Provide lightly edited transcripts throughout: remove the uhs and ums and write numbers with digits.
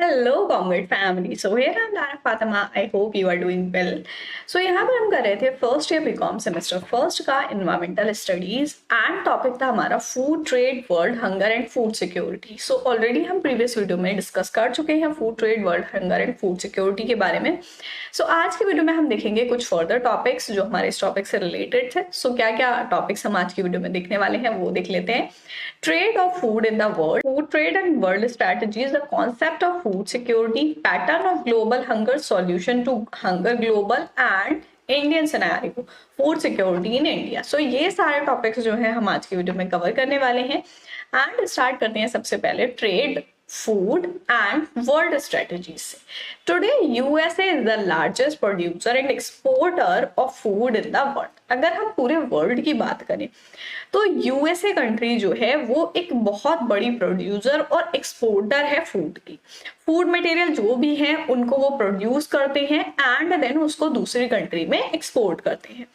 Hello, Comrade family. So here I'm Lara Fatima. I hope you are doing well. So यहाँ पर हम कर रहे थे first year BCom semester first का इन्वायरमेंटल स्टडीज एंड टॉपिक था हमारा food trade world hunger and food security. So already हम प्रीवियस वीडियो में डिस्कस कर चुके हैं food trade world hunger and food security के बारे में. सो आज की वीडियो में हम देखेंगे कुछ फर्दर टॉपिक्स जो हमारे इस टॉपिक से रिलेटेड थे. सो क्या क्या टॉपिक्स हम आज की वीडियो में देखने वाले हैं वो देख लेते हैं. Trade off food in the world, food trade and world strategies, the concept of food security, pattern of global hunger, solution to hunger global and Indian scenario, food security in India. So ये सारे topics जो है हम आज की video में cover करने वाले हैं. एंड स्टार्ट करते हैं सबसे पहले trade, food and world strategies से. Today USA is the largest producer and exporter of food in the world. अगर हम पूरे वर्ल्ड की बात करें तो यूएसए कंट्री जो है वो एक बहुत बड़ी प्रोड्यूसर और एक्सपोर्टर है फूड की. फूड मटेरियल जो भी है उनको वो प्रोड्यूस करते हैं एंड देन उसको दूसरी कंट्री में एक्सपोर्ट करते हैं.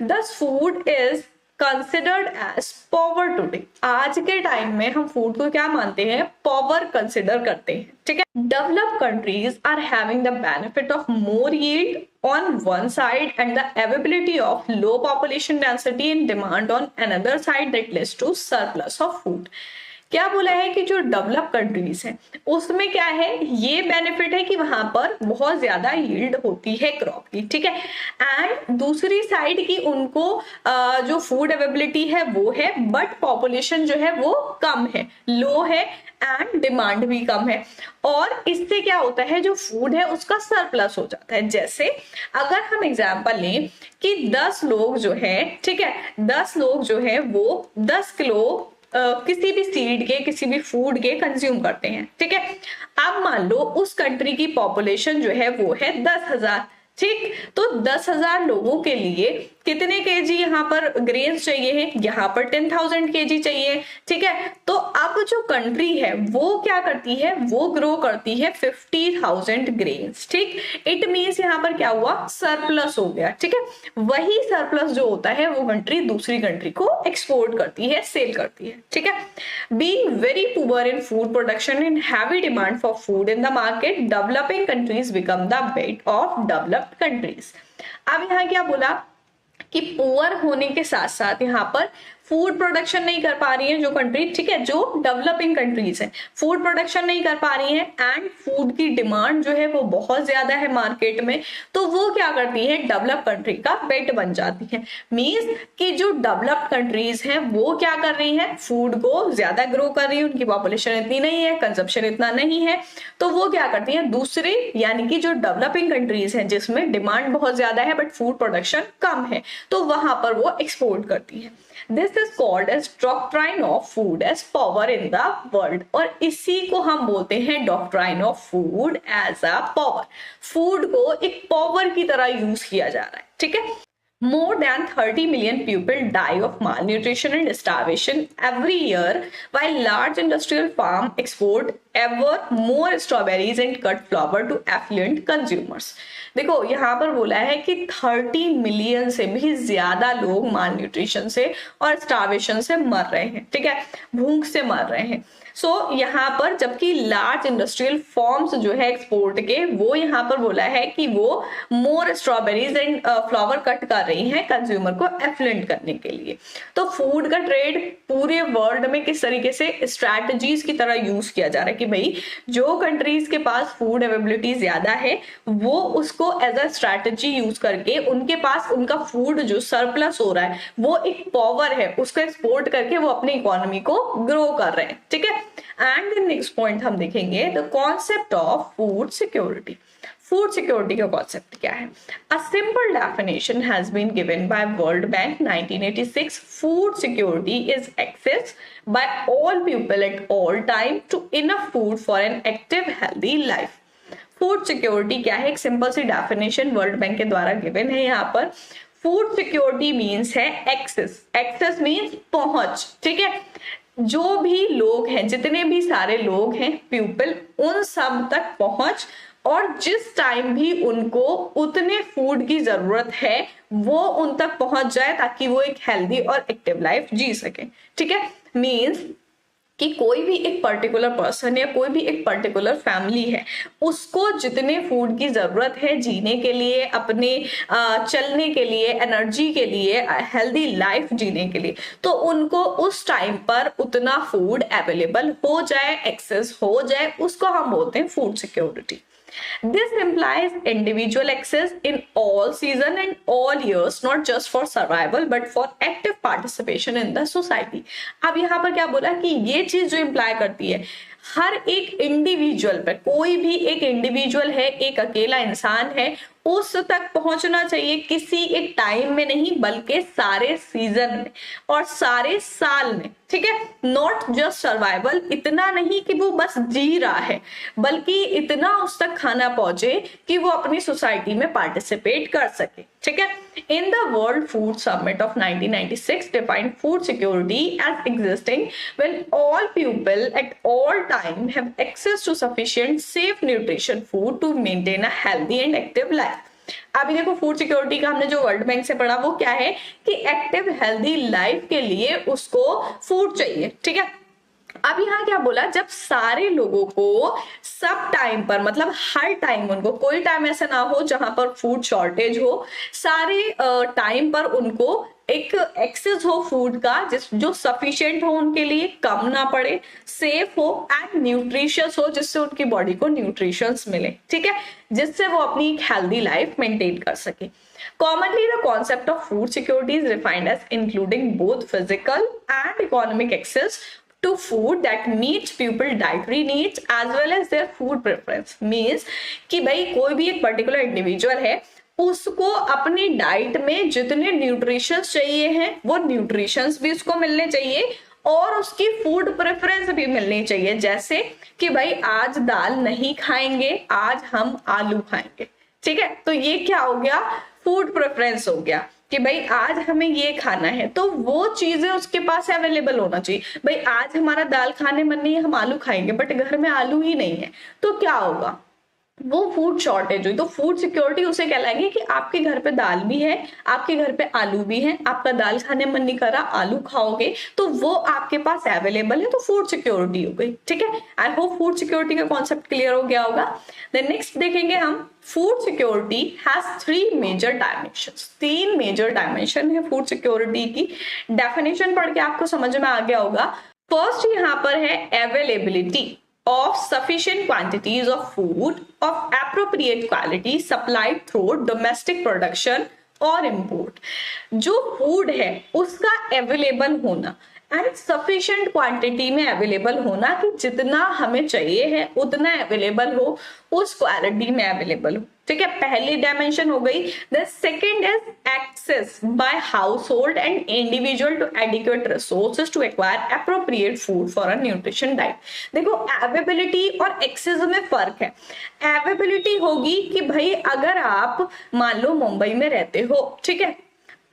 Thus food is considered as power today. आज के टाइम में हम फूड को क्या मानते हैं? पावर कंसिडर करते हैं. ठीक है. Developed countries are having the benefit of more yield on one side and the availability of low population density and demand on another side that leads to surplus of food. क्या बोला है कि जो develop countries है उसमें क्या है, ये बेनिफिट है कि वहां पर बहुत ज्यादा यील्ड होती है क्रॉप की. ठीक है. एंड दूसरी साइड की उनको जो फूड अवेलेबिलिटी है वो है, बट पॉपुलेशन जो है वो कम है, लो है एंड डिमांड भी कम है. और इससे क्या होता है, जो फूड है उसका सरप्लस हो जाता है. जैसे अगर हम एग्जांपल लें कि 10 लोग जो है, ठीक है, 10 लोग जो है वो 10 किलो किसी भी सीड के, किसी भी फूड के कंज्यूम करते हैं. ठीक है. अब मान लो उस कंट्री की पॉपुलेशन जो है वो है 10,000. ठीक. तो 10,000 लोगों के लिए कितने केजी यहाँ पर ग्रेन्स चाहिए है? यहाँ पर 10,000 केजी चाहिए. ठीक है. तो अब जो कंट्री है वो क्या करती है, वो ग्रो करती है 50,000 ग्रेन्स. ठीक. इट मीन्स यहाँ पर क्या हुआ, सरप्लस हो गया. ठीक है. वही सरप्लस जो होता है वो कंट्री दूसरी कंट्री को एक्सपोर्ट करती है, सेल करती है. ठीक है. Being very poor in food production and heavy demand for food in the market, developing countries become the bait of developed countries. अब यहाँ क्या बोला कि पुअर होने के साथ साथ यहाँ पर फूड प्रोडक्शन नहीं कर पा रही है जो कंट्री. ठीक है. जो डेवलपिंग कंट्रीज है फूड प्रोडक्शन नहीं कर पा रही है एंड फूड की डिमांड जो है वो बहुत ज्यादा है मार्केट में, तो वो क्या करती है, डेवलप कंट्री का पेट बन जाती है. मींस कि जो डेवलप्ड कंट्रीज हैं वो क्या कर रही है, फूड को ज्यादा ग्रो कर रही है, उनकी पॉपुलेशन इतनी नहीं है, कंजप्शन इतना नहीं है, तो वो क्या करती है, दूसरे यानी कि जो डेवलपिंग कंट्रीज हैं जिसमें डिमांड बहुत ज्यादा है बट फूड प्रोडक्शन कम है, तो वहां पर वो एक्सपोर्ट करती है. This is called as doctrine of food as power in the world. और इसी को हम बोलते हैं doctrine of food as a power. Food को एक पावर की तरह यूज किया जा रहा है. ठीक है. More than 30 million people die of malnutrition and starvation every year, while large industrial farm export ever more strawberries and cut flower to affluent consumers. देखो यहाँ पर बोला है कि 30 मिलियन से भी ज्यादा लोग मालन्यूट्रिशन से और स्टार्वेशन से मर रहे हैं. ठीक है. भूख से मर रहे हैं. सो यहाँ पर जबकि लार्ज इंडस्ट्रियल फॉर्म्स जो है एक्सपोर्ट के, वो यहाँ पर बोला है कि वो मोर स्ट्रॉबेरीज एंड फ्लावर कट कर रही हैं कंज्यूमर को एफ्लुएंट करने के लिए. तो फूड का ट्रेड पूरे वर्ल्ड में किस तरीके से स्ट्रैटेजीज की तरह यूज किया जा रहा है कि भाई जो कंट्रीज के पास फूड अवेलेबिलिटी ज्यादा है वो उसको एज अ स्ट्रैटेजी यूज करके उनके पास उनका फूड जो सरप्लस हो रहा है वो एक पावर है, उसको एक्सपोर्ट करके वो अपनी इकोनॉमी को ग्रो कर रहे हैं. ठीक है. एंड नेक्स्ट पॉइंट हम देखेंगे the concept of food security. Food security का कॉन्सेप्ट क्या है? A simple definition has been given by world bank 1986. Food security is access by all people at all time to enough food for an active healthy life. Food security क्या है? एक simple सी definition world bank के द्वारा given है. यहाँ पर food security means है एक्सेस. एक्सेस मीन्स पहुंच. ठीक है. जो भी लोग हैं, जितने भी सारे लोग हैं पीपल, उन सब तक पहुंच, और जिस टाइम भी उनको उतने फूड की जरूरत है वो उन तक पहुंच जाए ताकि वो एक हेल्दी और एक्टिव लाइफ जी सके. ठीक है. मीन्स कि कोई भी एक पर्टिकुलर पर्सन या कोई भी एक पर्टिकुलर फैमिली है, उसको जितने फूड की जरूरत है जीने के लिए, अपने चलने के लिए, एनर्जी के लिए, हेल्दी लाइफ जीने के लिए, तो उनको उस टाइम पर उतना फूड अवेलेबल हो जाए, एक्सेस हो जाए, उसको हम बोलते हैं food security. This implies individual access in all season and all years, not just for survival but for active participation in the society. अब यहाँ पर क्या बोला कि ये चीज जो इम्प्लाई करती है, हर एक इंडिविजुअल पे, कोई भी एक इंडिविजुअल है, एक अकेला इंसान है, उस तक पहुंचना चाहिए किसी एक टाइम में नहीं, बल्कि सारे सीजन में और सारे साल में. ठीक है, नॉट जस्ट सर्वाइवल, इतना नहीं कि वो बस जी रहा है, बल्कि इतना उस तक खाना पहुंचे कि वो अपनी सोसाइटी में पार्टिसिपेट कर सके. ठीक है, in the world food summit of 1996 defined food security as existing when all people at all time have access to sufficient safe nutrition food to maintain a healthy and active life. अभी देखो, food security का हमने जो world bank से पढ़ा वो क्या है कि एक्टिव हेल्दी लाइफ के लिए उसको फूड चाहिए. ठीक है, अब यहाँ क्या बोला, जब सारे लोगों को सब टाइम पर, मतलब हर टाइम, उनको कोई टाइम ऐसा ना हो जहां पर फूड शॉर्टेज हो, सारे टाइम पर उनको एक एक्सेस हो फूड का जो सफिशिएंट हो उनके लिए, कम ना पड़े, सेफ हो एंड न्यूट्रिशियस हो, जिससे उनकी बॉडी को न्यूट्रिशंस मिले. ठीक है, जिससे वो अपनी एक हेल्दी लाइफ मेंटेन कर सके. Commonly, the concept of food security is defined as including both physical and economic access to food that meets people dietary needs as well as their food preference. Means कि भाई कोई भी एक particular individual है, उसको अपनी diet में जितने न्यूट्रिशंस चाहिए हैं वो न्यूट्रिशंस भी उसको मिलने चाहिए और उसकी फूड प्रेफरेंस भी मिलनी चाहिए. जैसे कि भाई आज दाल नहीं खाएंगे, आज हम आलू खाएंगे. ठीक है, तो ये क्या हो गया, फूड प्रेफरेंस हो गया कि भाई आज हमें ये खाना है, तो वो चीजें उसके पास अवेलेबल होना चाहिए. भाई आज हमारा दाल खाने मन नहीं है, हम आलू खाएंगे, बट घर में आलू ही नहीं है, तो क्या होगा, वो फूड शॉर्टेज हुई. तो फूड सिक्योरिटी उसे कहलाएगी कि आपके घर पे दाल भी है, आपके घर पे आलू भी है, आपका दाल खाने मन नहीं कर रहा, आलू खाओगे, तो वो आपके पास अवेलेबल है, तो फूड सिक्योरिटी हो गई. ठीक है, आई होप फूड सिक्योरिटी का कॉन्सेप्ट क्लियर हो गया होगा. देन नेक्स्ट देखेंगे हम, food security has 3 major dimensions. 3 major dimension है फूड सिक्योरिटी की. डेफिनेशन पढ़ के आपको समझ में आ गया होगा. फर्स्ट यहाँ पर है availability of sufficient quantities of food of appropriate quality supplied through domestic production or import. जो फूड है उसका अवेलेबल होना एंड सफिशिएंट क्वांटिटी में अवेलेबल होना, कि जितना हमें चाहिए है उतना अवेलेबल हो, उस क्वालिटी में अवेलेबल हो. ठीक है, पहली डायमेंशन हो गई. The second is access by household and individual to adequate resources to acquire appropriate food for a nutrition diet. देखो, अवेलेबिलिटी और एक्सेस में फर्क है. अवेलेबिलिटी होगी कि भाई अगर आप मान लो मुंबई में रहते हो, ठीक है,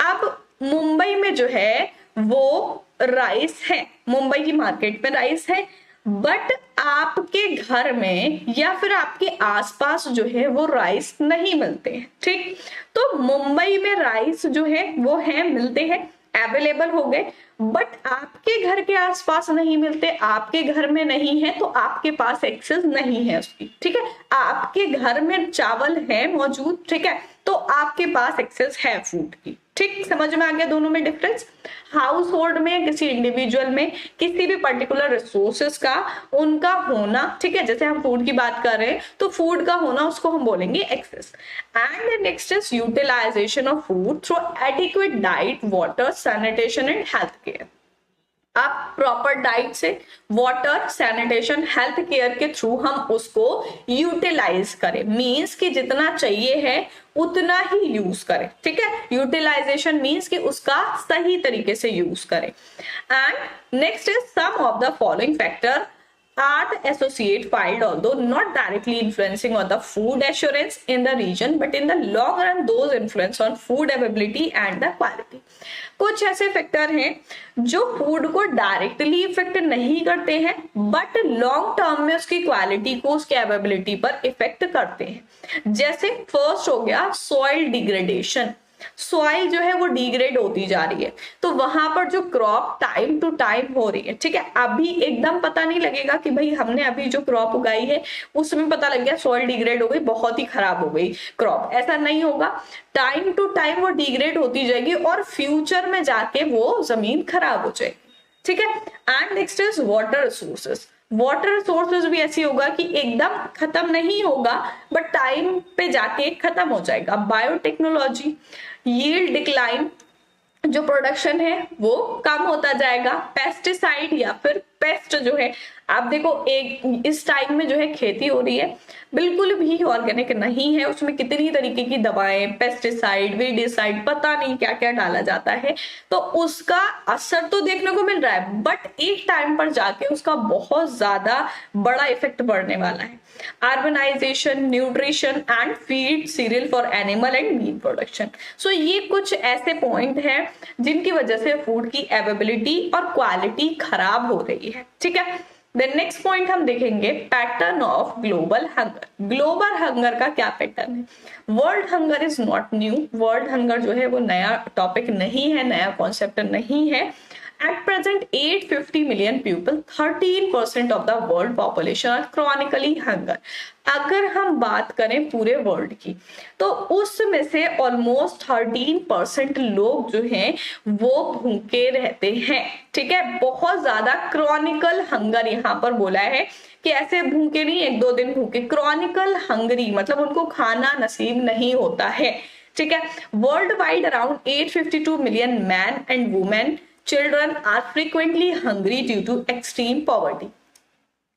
अब मुंबई में जो है वो राइस है, मुंबई की मार्केट में राइस है, बट आपके घर में या फिर आपके आसपास जो है वो राइस नहीं मिलते हैं. ठीक, तो मुंबई में राइस जो है वो है, मिलते हैं, अवेलेबल हो गए, बट आपके घर के आसपास नहीं मिलते, आपके घर में नहीं है, तो आपके पास एक्सेस नहीं है उसकी. ठीक है, आपके घर में चावल है मौजूद, ठीक है, तो आपके पास एक्सेस है फूड की. ठीक, समझ में आ गया दोनों में डिफरेंस. हाउस होल्ड में, किसी इंडिविजुअल में, किसी भी पर्टिकुलर रिसोर्सेस का उनका होना, ठीक है, जैसे हम फूड की बात कर रहे हैं तो फूड का होना उसको हम बोलेंगे access. And next is utilization of food through adequate diet, water, sanitation and health care. आप प्रॉपर डाइट से, वाटर, सैनिटेशन, हेल्थ केयर के थ्रू हम उसको यूटिलाइज करें. मीन्स कि जितना चाहिए है उतना ही यूज करें. ठीक है, यूटिलाइजेशन मीन्स कि उसका सही तरीके से यूज करें. And next is some of the following factor are the associate filed, although not directly influencing on the food assurance in the region, but in the long run those influence on food availability and the quality. कुछ ऐसे factor हैं जो food को directly effect नहीं करते हैं, but long term में उसकी क्वालिटी को, उसके अवेलेबिलिटी पर इफेक्ट करते हैं. जैसे फर्स्ट हो गया सॉइल डिग्रेडेशन. सॉइल जो है वो डिग्रेड होती जा रही है, तो वहां पर जो क्रॉप टाइम टू टाइम हो रही है, ठीक है। अभी एकदम पता नहीं लगेगा कि भाई हमने अभी जो क्रॉप उगाई है उसमें पता लग गया सॉइल डिग्रेड हो गई, बहुत ही खराब हो गई क्रॉप, ऐसा नहीं होगा। टाइम टू टाइम वो डिग्रेड होती जाएगी और फ्यूचर में जाके वो जमीन खराब हो जाएगी, ठीक है। And next is water resources. Water resources भी ऐसी होगा कि एकदम खत्म नहीं होगा, बट टाइम पे जाके खत्म हो जाएगा। बायोटेक्नोलॉजी, यील्ड डिक्लाइन, जो प्रोडक्शन है वो कम होता जाएगा। पेस्टिसाइड या फिर पेस्ट जो है, आप देखो एक इस टाइम में जो है खेती हो रही है बिल्कुल भी ऑर्गेनिक नहीं है, उसमें कितनी तरीके की दवाएं, पेस्टिसाइड, वीडिसाइड, पता नहीं क्या क्या डाला जाता है, तो उसका असर तो देखने को मिल रहा है, बट एक टाइम पर जाके उसका बहुत ज्यादा बड़ा इफेक्ट पड़ने वाला है। Urbanisation, nutrition and feed cereal for animal and meat production. So ये कुछ ऐसे पॉइंट हैं जिनकी वजह से फूड की अवेलेबिलिटी और क्वालिटी खराब हो रही है, ठीक है। देन नेक्स्ट पॉइंट हम देखेंगे pattern of global hunger. Global hunger का क्या पैटर्न है? World hunger is not new. World hunger जो है वो नया टॉपिक नहीं है, नया कॉन्सेप्ट नहीं है। At present, 850 million people, 13% of the world population are chronically hunger. अगर हम बात करें पूरे वर्ल्ड की, तो उसमें से ऑलमोस्ट 13% लोग जो हैं वो भूखे रहते हैं, ठीक है। बहुत ज्यादा क्रॉनिकल हंगर यहाँ पर बोला है कि ऐसे भूखे नहीं, एक दो दिन भूखे, क्रॉनिकल हंगरी मतलब उनको खाना नसीब नहीं होता है, ठीक है। World wide around 852 million man and women children are frequently hungry due to extreme poverty.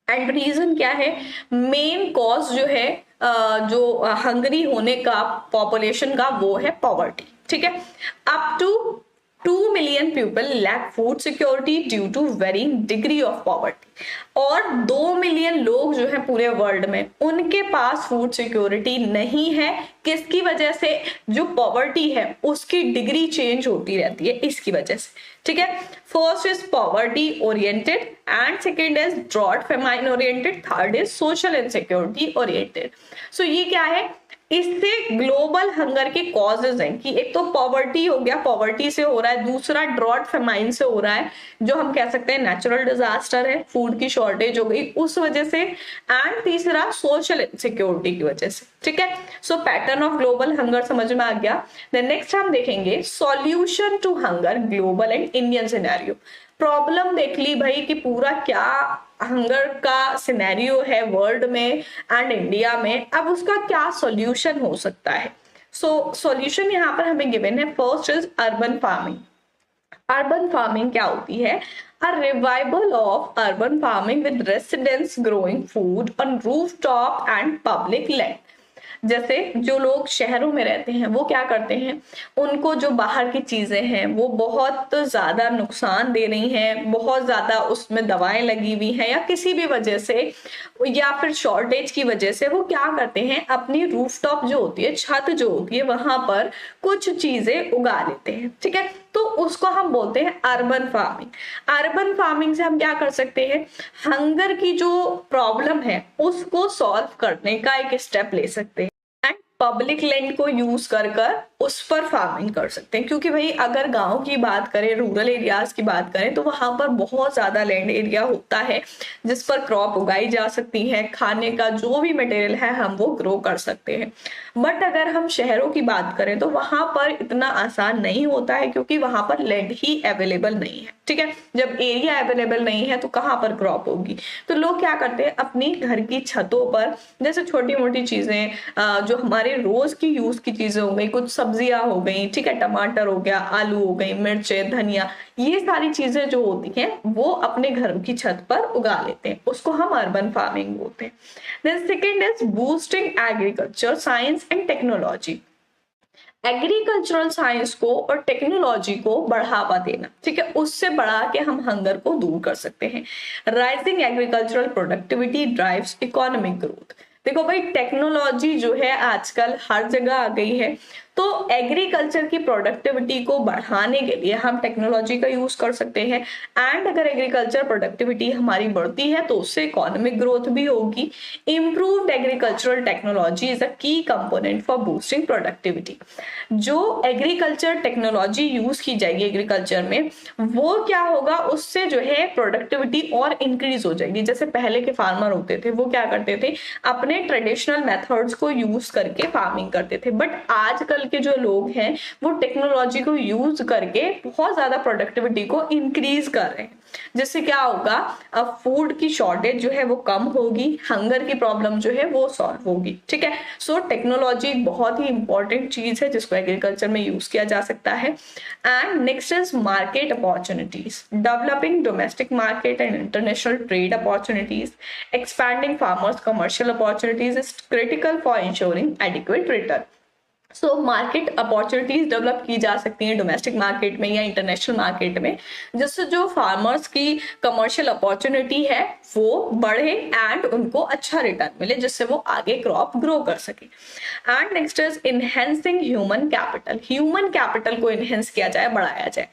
And reason क्या है? मेन कॉज जो है जो हंगरी होने का पॉपुलेशन का वो है पॉवर्टी, ठीक है। Up to 2 million people lack food security due to varying degree of poverty. और 2 मिलियन लोग जो है पूरे वर्ल्ड में, उनके पास फूड सिक्योरिटी नहीं है। किसकी वजह से? जो पॉवर्टी है उसकी डिग्री चेंज होती रहती है, इसकी वजह से, ठीक है। First is poverty oriented and second is drought famine oriented, third is social insecurity oriented. So ये क्या है? इससे ग्लोबल हंगर के कॉजेज हैं कि एक तो पॉवर्टी हो गया, पॉवर्टी से हो रहा है, दूसरा ड्रॉट फेमाइन से हो रहा है, जो हम कह सकते हैं नेचुरल डिजास्टर है, फूड की शॉर्टेज हो गई उस वजह से, एंड तीसरा सोशल इनसिक्योरिटी की वजह से, ठीक है। So pattern of global hunger समझ में आ गया। देन नेक्स्ट हम देखेंगे solution to hunger global and Indian scenario. Problem देख ली भाई कि पूरा क्या हंगर का सिनेरियो है वर्ल्ड में एंड इंडिया में, अब उसका क्या सॉल्यूशन हो सकता है। सो सॉल्यूशन यहाँ पर हमें गिवन है। First is urban farming. Urban farming क्या होती है? A revival of urban farming with residents growing food on rooftop and public land. जैसे जो लोग शहरों में रहते हैं वो क्या करते हैं, उनको जो बाहर की चीजें हैं वो बहुत ज्यादा नुकसान दे रही हैं, बहुत ज्यादा उसमें दवाएं लगी हुई हैं या किसी भी वजह से, या फिर शॉर्टेज की वजह से, वो क्या करते हैं अपनी रूफटॉप जो होती है, छत जो होती है, वहां पर कुछ चीजें उगा लेते हैं, ठीक है। तो उसको हम बोलते हैं अर्बन फार्मिंग। अर्बन फार्मिंग से हम क्या कर सकते हैं? हंगर की जो प्रॉब्लम है उसको सॉल्व करने का एक स्टेप ले सकते हैं। पब्लिक लैंड को यूज कर उस पर फार्मिंग कर सकते हैं, क्योंकि भाई अगर गांव की बात करें, रूरल एरियाज की बात करें, तो वहां पर बहुत ज्यादा लैंड एरिया होता है जिस पर क्रॉप उगाई जा सकती है, खाने का जो भी मटेरियल है हम वो ग्रो कर सकते हैं। बट अगर हम शहरों की बात करें तो वहां पर इतना आसान नहीं होता है, क्योंकि वहां पर लैंड ही अवेलेबल नहीं है, ठीक है। जब एरिया अवेलेबल नहीं है तो कहाँ पर क्रॉप होगी? तो लोग क्या करते हैं अपनी घर की छतों पर, जैसे छोटी मोटी चीजें जो हमारे रोज की यूज की चीजें हो गई, कुछ सब्जियां हो गई, ठीक है, टमाटर हो गया, आलू हो गई, मिर्चे, धनिया, ये सारी चीजें जो होती हैं वो अपने घर की छत पर उगा लेते हैं, उसको हम अर्बन फार्मिंग बोलते हैं। Then second is boosting agriculture science and technology. Agricultural science को और टेक्नोलॉजी को बढ़ावा देना, ठीक है, उससे बढ़ा के हम हंगर को दूर कर सकते हैं। Rising agricultural productivity drives economic growth. देखो भाई टेक्नोलॉजी जो है आजकल हर जगह आ गई है, तो एग्रीकल्चर की प्रोडक्टिविटी को बढ़ाने के लिए हम टेक्नोलॉजी का यूज कर सकते हैं, एंड अगर एग्रीकल्चर प्रोडक्टिविटी हमारी बढ़ती है तो उससे इकोनॉमिक ग्रोथ भी होगी। Improved agricultural technology is a की कंपोनेंट फॉर बूस्टिंग प्रोडक्टिविटी। जो एग्रीकल्चर टेक्नोलॉजी यूज की जाएगी एग्रीकल्चर में, वो क्या होगा, उससे जो है प्रोडक्टिविटी और इंक्रीज हो जाएगी। जैसे पहले के फार्मर होते थे वो क्या करते थे, अपने ट्रेडिशनल मेथड्स को यूज करके फार्मिंग करते थे, बट आजकल के जो लोग हैं वो टेक्नोलॉजी को यूज करके बहुत ज्यादा प्रोडक्टिविटी को इंक्रीज कर रहे हैं, जिससे क्या होगा, अब फूड की शॉर्टेज जो है वो कम होगी, हंगर की प्रॉब्लम जो है वो सॉल्व होगी। ठीक है, सो टेक्नोलॉजी एक बहुत ही इंपॉर्टेंट चीज है जिसको एग्रीकल्चर में यूज किया जा सकता है। And next is market opportunities, developing domestic market and international trade opportunities, expanding farmers commercial opportunities is critical for ensuring adequate return. So market opportunities develop की जा सकती हैं डोमेस्टिक मार्केट में या इंटरनेशनल मार्केट में, जिससे जो फार्मर्स की कमर्शियल अपॉर्चुनिटी है वो बढ़े एंड उनको अच्छा रिटर्न मिले, जिससे वो आगे क्रॉप ग्रो कर सके। And next is enhancing human capital, human capital को इनहेंस किया जाए, बढ़ाया जाए।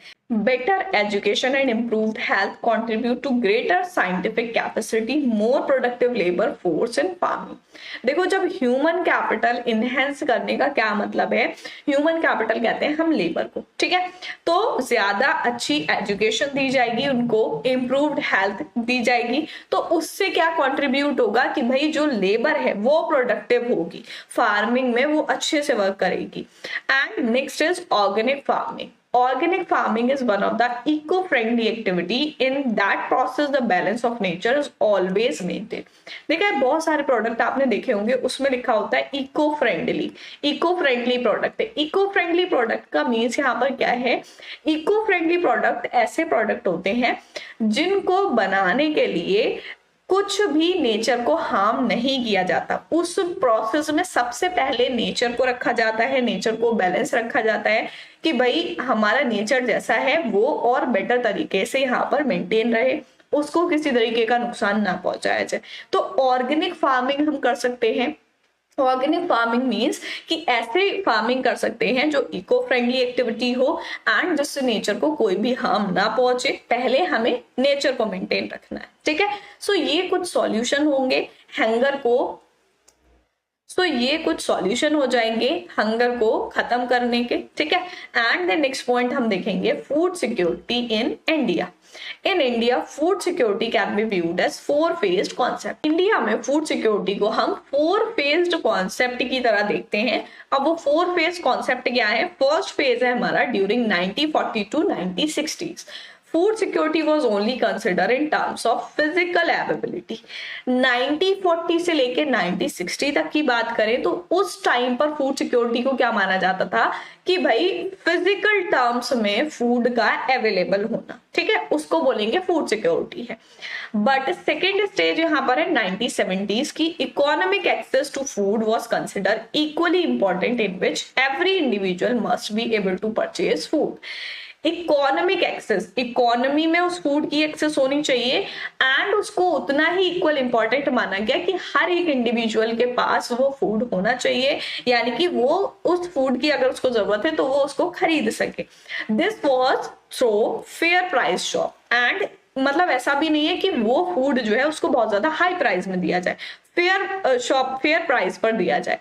Better education and improved health contribute to greater scientific capacity, more productive labor force in farming। देखो, जब ह्यूमन कैपिटल इनहेंस करने का क्या मतलब है, ह्यूमन कैपिटल कहते हैं हम लेबर को, ठीक है, तो ज्यादा अच्छी एजुकेशन दी जाएगी उनको, इम्प्रूव्ड हेल्थ दी जाएगी, तो उससे क्या कंट्रीब्यूट होगा कि भाई जो लेबर है वो प्रोडक्टिव होगी, फार्मिंग में वो अच्छे से वर्क करेगी। And next is organic farming. Organic farming is one of the eco-friendly activity. In that process, the balance of nature is always maintained। देखा है, बहुत सारे प्रोडक्ट आपने देखे होंगे, उसमें लिखा होता है eco friendly, eco friendly product है। इको फ्रेंडली प्रोडक्ट का मीन्स यहाँ पर क्या है, इको फ्रेंडली प्रोडक्ट ऐसे प्रोडक्ट होते हैं जिनको बनाने के लिए कुछ भी नेचर को हार्म नहीं किया जाता। उस प्रोसेस में सबसे पहले नेचर को रखा जाता है, नेचर को बैलेंस रखा जाता है कि भाई हमारा नेचर जैसा है वो और बेटर तरीके से यहाँ पर मेंटेन रहे, उसको किसी तरीके का नुकसान ना पहुंचाया जाए। तो ऑर्गेनिक फार्मिंग हम कर सकते हैं। ऑर्गेनिक फार्मिंग मीन्स कि ऐसे फार्मिंग कर सकते हैं जो इको फ्रेंडली एक्टिविटी हो एंड जिससे नेचर को कोई भी हार्म ना पहुंचे। पहले हमें नेचर को मेंटेन रखना है, ठीक है। सो ये कुछ सॉल्यूशन होंगे हंगर को, ये कुछ सॉल्यूशन हो जाएंगे हंगर को खत्म करने के, ठीक है। एंड द नेक्स्ट पॉइंट हम देखेंगे food security in India. In India food security can be viewed as 4-phased concept. India में फूड सिक्योरिटी को हम 4-phased कॉन्सेप्ट की तरह देखते हैं। अब वो 4-phase कॉन्सेप्ट क्या है, फर्स्ट फेज है हमारा during 1940 to 1960s। Food security was only consider in terms of physical availability. 1940 से लेके 1960 तक की बात करें तो उस टाइम पर फूड सिक्योरिटी को क्या माना जाता था कि भाई फिजिकल टर्म्स में फूड का अवेलेबल होना, ठीक है, उसको बोलेंगे फूड सिक्योरिटी है। बट सेकेंड स्टेज यहाँ पर है 1970s की, economic access to food was consider equally important in which every individual must be able to purchase food. Economic access, economy में उस फूड की एक्सेस होनी चाहिए एंड उसको उतना ही इक्वल इंपॉर्टेंट माना गया कि हर एक इंडिविजुअल के पास वो फूड होना चाहिए, यानी कि वो उस फूड की अगर उसको जरूरत है तो वो उसको खरीद सके। This was through fair price shop and मतलब ऐसा भी नहीं है कि वो फूड जो है उसको बहुत ज्यादा हाई प्राइस में दिया जाए, फेयर प्राइस पर दिया जाए।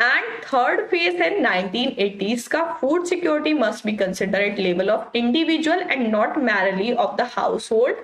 एंड थर्ड फेज है 1980s का, food security must be consider at level of individual and not merely of the household,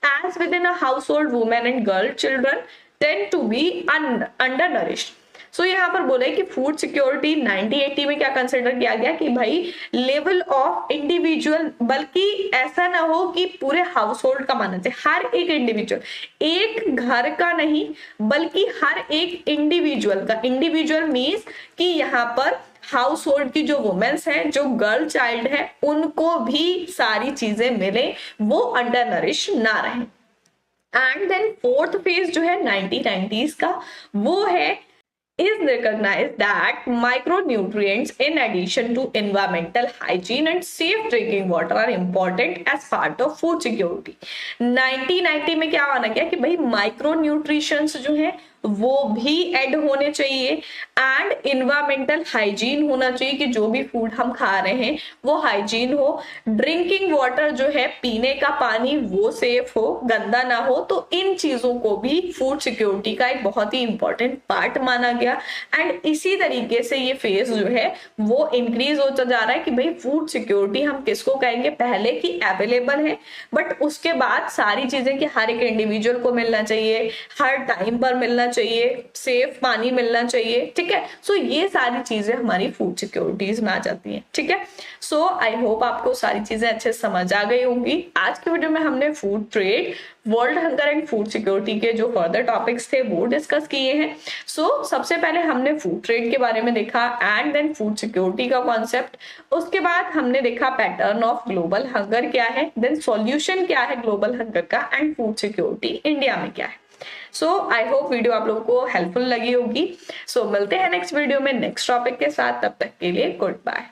as within a household women and girl children tend to be undernourished. So यहाँ पर बोला है कि food security 1980 में क्या consider किया गया कि भाई लेवल ऑफ इंडिविजुअल, बल्कि ऐसा ना हो कि पूरे हाउस होल्ड का माना जाए, हर एक इंडिविजुअल, एक घर का नहीं बल्कि हर एक इंडिविजुअल का। इंडिविजुअल मीन्स कि यहाँ पर हाउस होल्ड की जो वुमेन्स हैं, जो गर्ल चाइल्ड है, उनको भी सारी चीजें मिले, वो अंडर नरिश ना रहे। एंड देन फोर्थ फेज जो है 1990s का, वो है is recognized that micronutrients in addition to environmental hygiene and safe drinking water are important as part of food security। 1990 में क्या माना गया कि भाई माइक्रो न्यूट्रिशंस जो है वो भी ऐड होने चाहिए, एंड इन्वायरमेंटल हाइजीन होना चाहिए कि जो भी फूड हम खा रहे हैं वो हाइजीन हो। ड्रिंकिंग वाटर जो है, पीने का पानी, वो सेफ हो, गंदा ना हो। तो इन चीजों को भी फूड सिक्योरिटी का एक बहुत ही इंपॉर्टेंट पार्ट माना गया। एंड इसी तरीके से ये फेज जो है वो इंक्रीज होता जा रहा है कि भाई फूड सिक्योरिटी हम किसको कहेंगे, पहले की अवेलेबल है, बट उसके बाद सारी चीजें कि हर एक इंडिविजुअल को मिलना चाहिए, हर टाइम पर मिलना चाहिए, सेफ पानी मिलना चाहिए, ठीक है। सो ये सारी चीजें हमारी फूड सिक्योरिटीज में आ जाती हैं, ठीक है। सो आई होप आपको सारी चीजें अच्छे से समझ आ गई होंगी। आज की वीडियो में हमने food trade, world hunger and food security के जो फर्दर टॉपिक्स थे वो डिस्कस किए हैं। सो सबसे पहले हमने फूड ट्रेड के बारे में देखा एंड देन फूड सिक्योरिटी का कॉन्सेप्ट। उसके बाद हमने देखा पैटर्न ऑफ ग्लोबल हंगर क्या है, देन सॉल्यूशन क्या है ग्लोबल हंगर का, एंड फूड सिक्योरिटी इंडिया में क्या है। सो आई होप वीडियो आप लोगों को हेल्पफुल लगी होगी। सो मिलते हैं नेक्स्ट वीडियो में नेक्स्ट टॉपिक के साथ, तब तक के लिए गुड बाय।